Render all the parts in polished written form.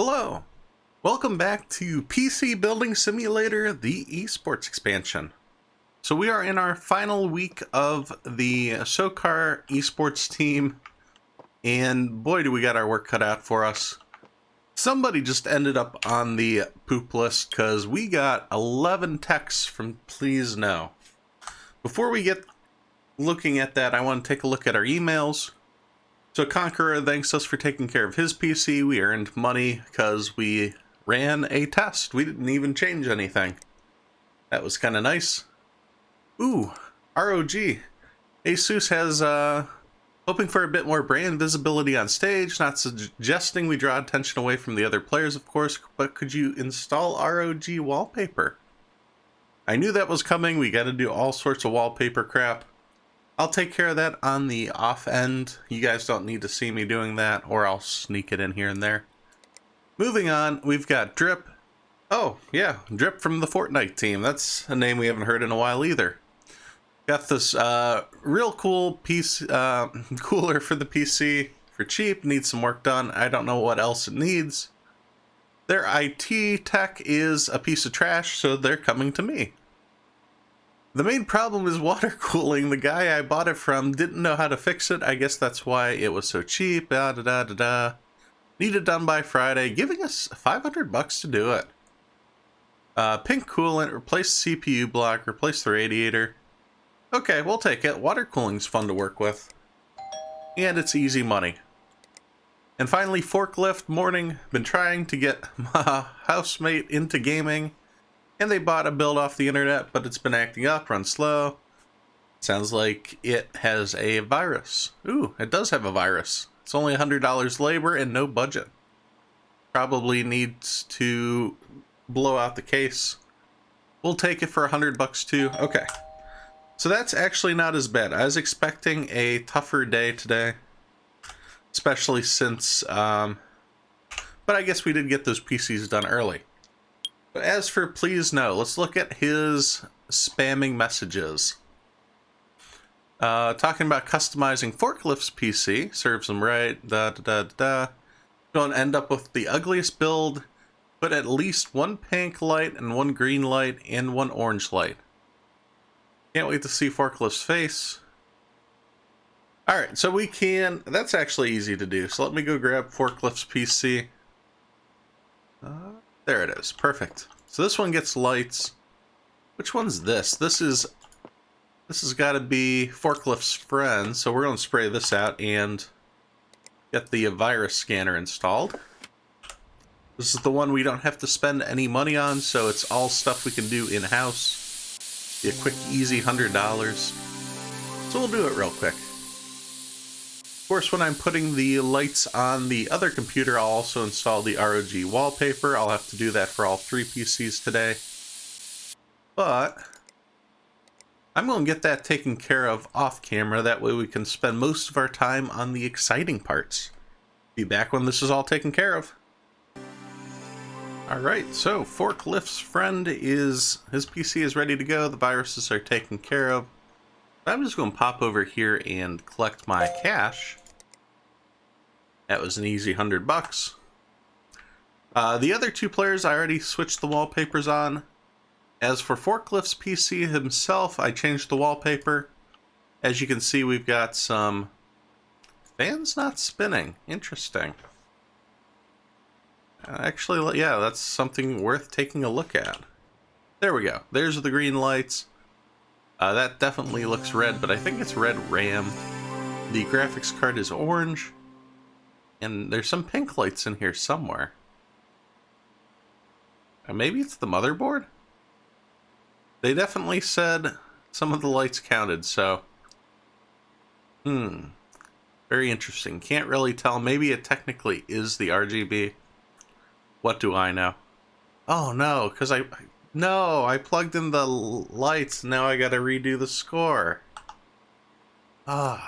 Hello! Welcome back to PC Building Simulator, the Esports expansion. So we are in our final week of the SoCar Esports team, and boy do we got our work cut out for us. Somebody just ended up on the poop list because we got 11 texts from Please No. Before we get looking at that, I want to take a look at our emails. So Conqueror thanks us for taking care of his PC. We earned money because we ran a test. We didn't even change anything. That was kind of nice. Ooh, ROG. Asus has, hoping for a bit more brand visibility on stage, not suggesting we draw attention away from the other players, of course, but could you install ROG wallpaper? I knew that was coming. We got to do all sorts of wallpaper crap. I'll take care of that on the off end. You guys don't need to see me doing that, or I'll sneak it in here and there. Moving on, we've got Drip. Oh, yeah, Drip from the Fortnite team. That's a name we haven't heard in a while either. Got this real cool piece, cooler for the PC for cheap. Needs some work done. I don't know what else it needs. Their IT tech is a piece of trash, so they're coming to me. The main problem is water cooling. The guy I bought it from didn't know how to fix it. I guess that's why it was so cheap. Need it done by Friday, giving us $500 to do it. Pink coolant, replace the CPU block, replace the radiator. Okay, we'll take it. Water cooling's fun to work with. And it's easy money. And finally, Forklift Morning. Been trying to get my housemate into gaming. And they bought a build off the internet, but it's been acting up, runs slow. Sounds like it has a virus. Ooh, it does have a virus. It's only $100 labor and no budget. Probably needs to blow out the case. We'll take it for $100 too. Okay. So that's actually not as bad. I was expecting a tougher day today. Especially since, but I guess we did get those PCs done early. But as for Please No, let's look at his spamming messages. Talking about customizing Forklift's PC, serves him right, Don't end up with the ugliest build, but at least one pink light and one green light and one orange light. Can't wait to see Forklift's face. Alright, so we can, that's actually easy to do, so let me go grab Forklift's PC. There it is. Perfect. So this one gets lights. Which one's this? This has got to be Forklift's friend. So we're going to spray this out and get the virus scanner installed. This is the one we don't have to spend any money on, so it's all stuff we can do in-house. Be a quick, easy $100. So we'll do it real quick. Of course, when I'm putting the lights on the other computer, I'll also install the ROG wallpaper. I'll have to do that for all 3 PCs today. But I'm going to get that taken care of off camera. That way we can spend most of our time on the exciting parts. Be back when this is all taken care of. Alright, so Forklift's friend his PC is ready to go. The viruses are taken care of. I'm just going to pop over here and collect my cash. That was an easy $100. The other 2 players, I already switched the wallpapers on. As for Forklift's PC himself, I changed the wallpaper. As you can see, we've got some fans not spinning. Interesting. Actually, yeah, that's something worth taking a look at. There we go. There's the green lights. That definitely looks red, but I think it's red RAM. The graphics card is orange. And there's some pink lights in here somewhere. Maybe it's the motherboard? They definitely said some of the lights counted, so... Very interesting. Can't really tell. Maybe it technically is the RGB. What do I know? Oh no, because I plugged in the lights. Now I gotta redo the score. Well,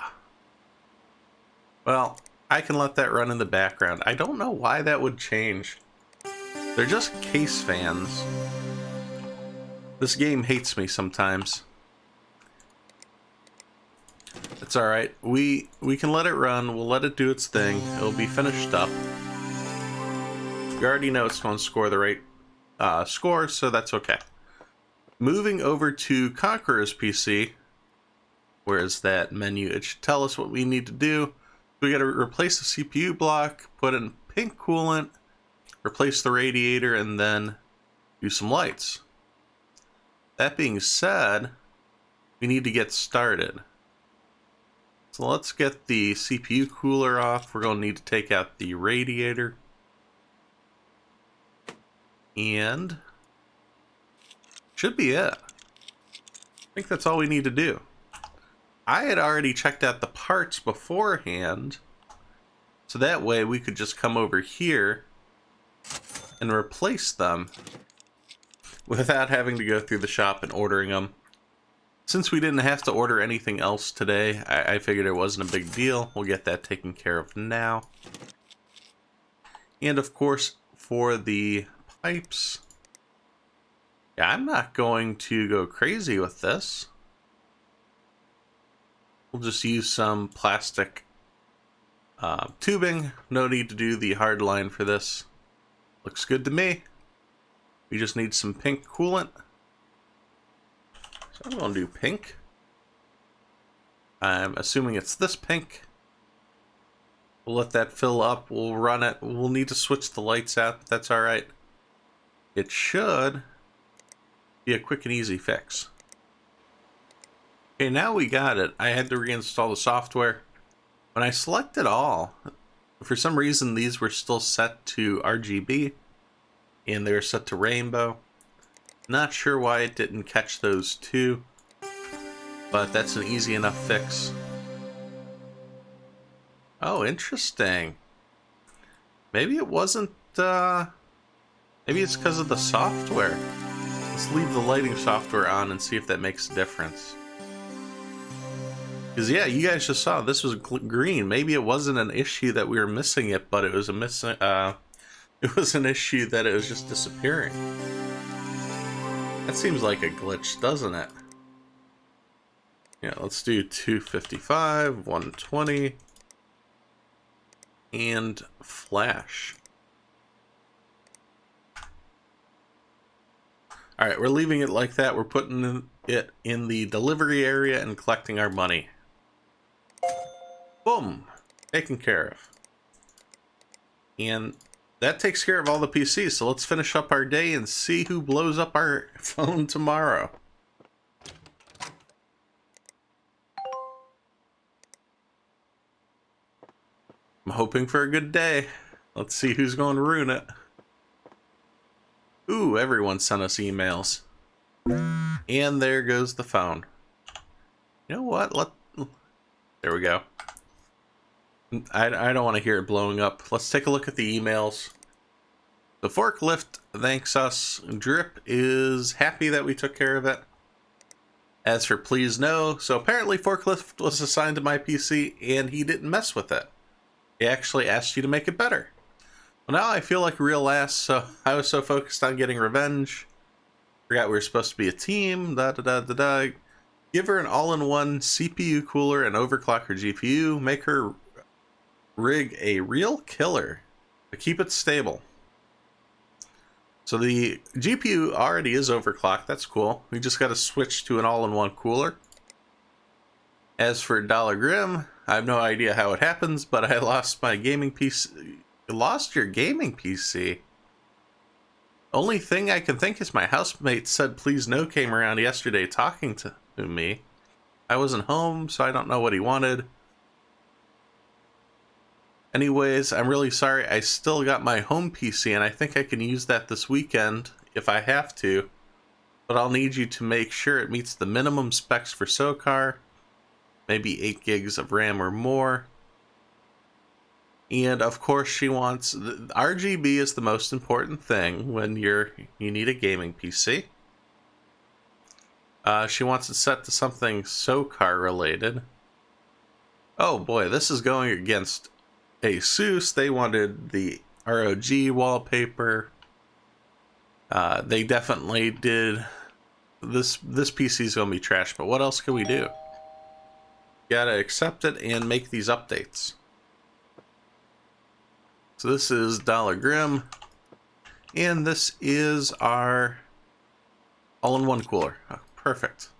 I can let that run in the background. I don't know why that would change. They're just case fans. This game hates me sometimes. It's alright. We can let it run. We'll let it do its thing. It'll be finished up. We already know it's going to score the right score, so that's okay. Moving over to Conqueror's PC. Where is that menu? It should tell us what we need to do. We got to replace the CPU block, put in pink coolant, replace the radiator, and then do some lights. That being said, we need to get started. So let's get the CPU cooler off. We're going to need to take out the radiator. And should be it. I think that's all we need to do. I had already checked out the parts beforehand, so that way we could just come over here and replace them without having to go through the shop and ordering them. Since we didn't have to order anything else today, I figured it wasn't a big deal. We'll get that taken care of now. And of course, for the pipes, yeah, I'm not going to go crazy with this. We'll just use some plastic tubing. No need to do the hard line for this. Looks good to me. We just need some pink coolant. So I'm going to do pink. I'm assuming it's this pink. We'll let that fill up. We'll run it. We'll need to switch the lights out, but that's alright. It should be a quick and easy fix. Okay, now we got it. I had to reinstall the software. When I selected all, for some reason these were still set to RGB and they were set to rainbow. Not sure why it didn't catch those two, but that's an easy enough fix. Oh, interesting. Maybe it wasn't, maybe it's because of the software. Let's leave the lighting software on and see if that makes a difference. Because yeah, you guys just saw this was green. Maybe it wasn't an issue that we were missing it, but it was an issue that it was just disappearing. That seems like a glitch, doesn't it? Yeah, let's do 255, 120, and flash. Alright, we're leaving it like that. We're putting it in the delivery area and collecting our money. Boom! Taken care of. And that takes care of all the PCs, so let's finish up our day and see who blows up our phone tomorrow. I'm hoping for a good day. Let's see who's going to ruin it. Ooh, everyone sent us emails. And there goes the phone. You know what? There we go. I don't want to hear it blowing up. Let's take a look at the emails. The forklift thanks us. Drip is happy that we took care of it. As for please no, so apparently forklift was assigned to my PC and he didn't mess with it. He actually asked you to make it better. Well, now I feel like a real ass, so I was so focused on getting revenge. Forgot we were supposed to be a team, Give her an all-in-one CPU cooler and overclock her GPU. Make her rig a real killer, but keep it stable. So the GPU already is overclocked, that's cool. We just got to switch to an all-in-one cooler. As for Dollar Grim, I have no idea how it happens, but I lost my gaming PC. You lost your gaming PC? Only thing I can think is my housemate said please no came around yesterday talking to me. I wasn't home, so I don't know what he wanted. Anyways, I'm really sorry. I still got my home PC, and I think I can use that this weekend if I have to. But I'll need you to make sure it meets the minimum specs for SOCAR. Maybe 8 gigs of RAM or more. And of course she wants... RGB is the most important thing when you need a gaming PC. She wants it set to something SOCAR related. Oh boy, this is going against ASUS. They wanted the ROG wallpaper. They definitely did. This PC is going to be trash, but what else can we do? Gotta accept it and make these updates. So this is Dollar Grim. And this is our all-in-one cooler. Oh, perfect.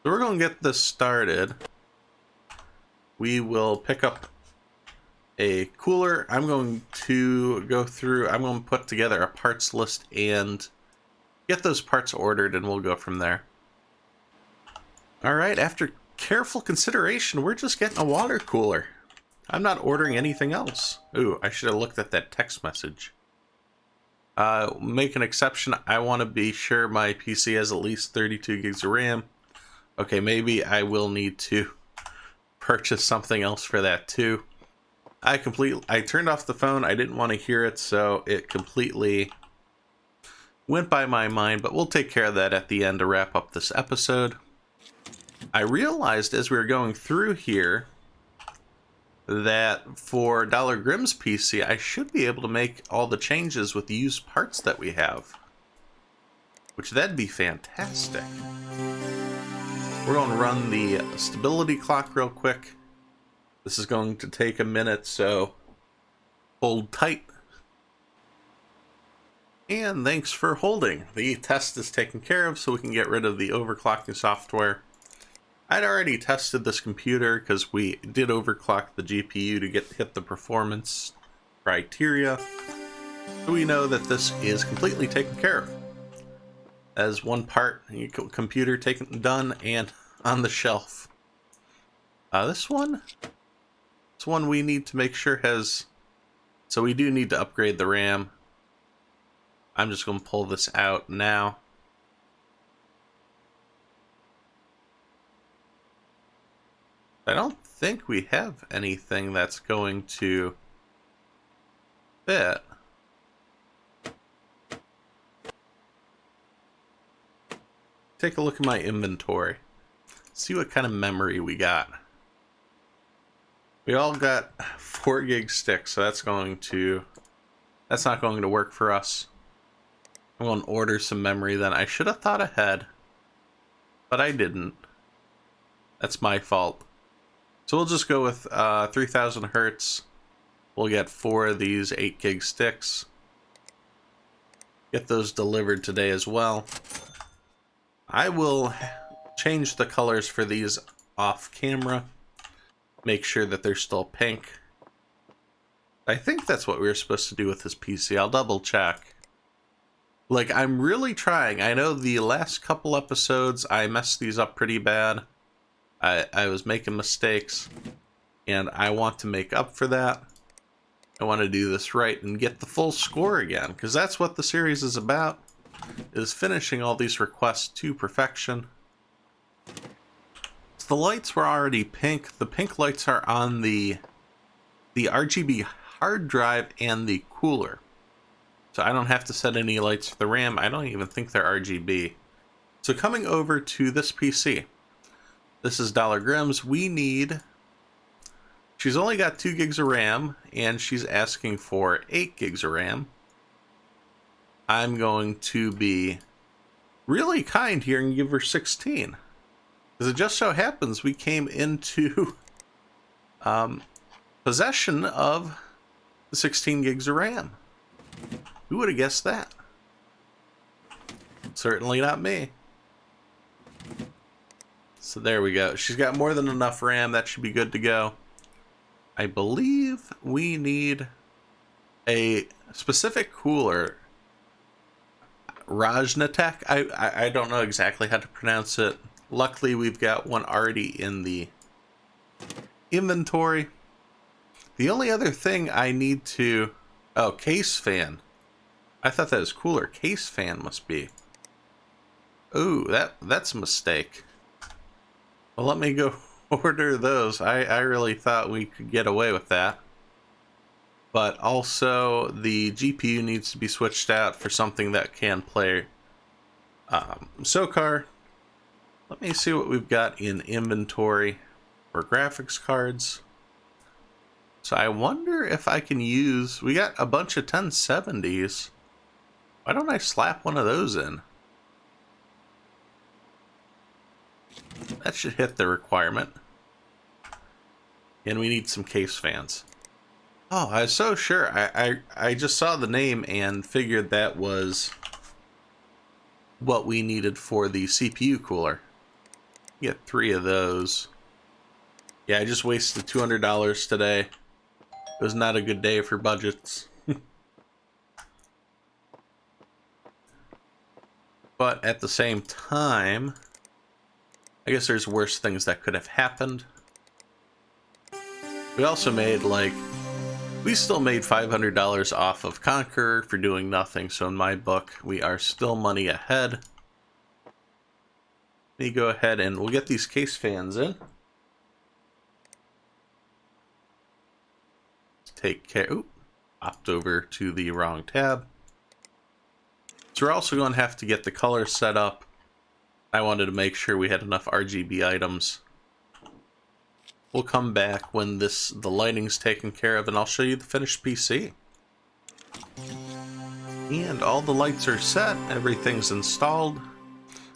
So we're going to get this started. We will pick up a cooler. I'm going to go through, I'm going to put together a parts list and get those parts ordered, and we'll go from there. All right, after careful consideration, we're just getting a water cooler. I'm not ordering anything else. Ooh, I should have looked at that text message. Make an exception. I want to be sure my PC has at least 32 gigs of RAM. Okay, maybe I will need to purchase something else for that too. I turned off the phone. I didn't want to hear it, so it completely went by my mind, but we'll take care of that at the end to wrap up this episode. I realized as we were going through here that for Dollar Grimm's PC, I should be able to make all the changes with the used parts that we have, which that'd be fantastic. We're going to run the stability clock real quick. This is going to take a minute, so hold tight. And thanks for holding. The test is taken care of, so we can get rid of the overclocking software. I'd already tested this computer because we did overclock the GPU to hit the performance criteria. So we know that this is completely taken care of. As one part, computer done and on the shelf. This one we need to make sure has, so we do need to upgrade the RAM. I'm just going to pull this out now. I don't think we have anything that's going to fit. Take a look at my inventory. See what kind of memory we got. We all got 4 gig sticks, so that's not going to work for us. I'm going to order some memory then. I should have thought ahead, but I didn't. That's my fault. So we'll just go with 3000 hertz. We'll get 4 of these 8 gig sticks. Get those delivered today as well. I will change the colors for these off camera. Make sure that they're still pink. I think that's what we were supposed to do with this PC. I'll double check. Like, I'm really trying. I know the last couple episodes I messed these up pretty bad. I was making mistakes, and I want to make up for that. I want to do this right and get the full score again, because that's what the series is about, is finishing all these requests to perfection. So the lights were already pink. The pink lights are on the RGB hard drive and the cooler. So I don't have to set any lights for the RAM. I don't even think they're RGB. So coming over to this PC. This is Dollar Grimm's. She's only got 2 gigs of RAM, and she's asking for 8 gigs of RAM. I'm going to be really kind here and give her 16. Because it just so happens we came into possession of the 16 gigs of RAM. Who would have guessed that? Certainly not me. So there we go. She's got more than enough RAM. That should be good to go. I believe we need a specific cooler. Rajnatek. I don't know exactly how to pronounce it. Luckily, we've got one already in the inventory. The only other thing I need to... Oh, case fan. I thought that was cooler. Case fan must be. Ooh, that's a mistake. Well, let me go order those. I really thought we could get away with that. But also, the GPU needs to be switched out for something that can play SOCAR. Let me see what we've got in inventory for graphics cards. So I wonder if I can use... We got a bunch of 1070s. Why don't I slap one of those in? That should hit the requirement. And we need some case fans. Oh, I was so sure. I just saw the name and figured that was what we needed for the CPU cooler. Get 3 of those. Yeah, I just wasted $200 today. It was not a good day for budgets. But at the same time, I guess there's worse things that could have happened. We also made, like, we still made $500 off of Conqueror for doing nothing, so in my book, we are still money ahead. Let me go ahead and we'll get these case fans in. Take care. Oop, hopped over to the wrong tab. So we're also going to have to get the color set up. I wanted to make sure we had enough RGB items. We'll come back when the lighting's taken care of, and I'll show you the finished PC. And all the lights are set, everything's installed.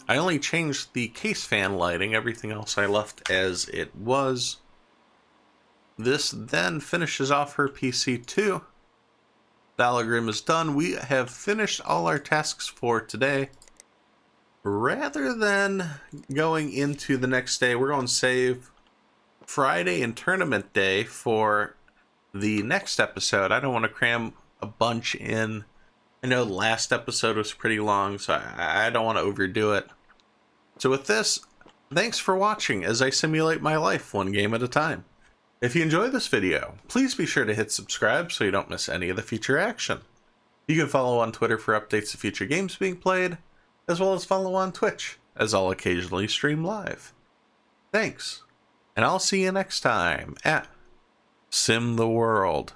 I only changed the case fan lighting, everything else I left as it was. This then finishes off her PC too. The hologram is done. We have finished all our tasks for today. Rather than going into the next day, we're going to save Friday and tournament day for the next episode. I don't want to cram a bunch in. I know the last episode was pretty long, so I don't want to overdo it. So with this, thanks for watching as I simulate my life one game at a time. If you enjoy this video, please be sure to hit subscribe so you don't miss any of the future action. You can follow on Twitter for updates of future games being played, as well as follow on Twitch, as I'll occasionally stream live. Thanks, and I'll see you next time at SimTheWorld.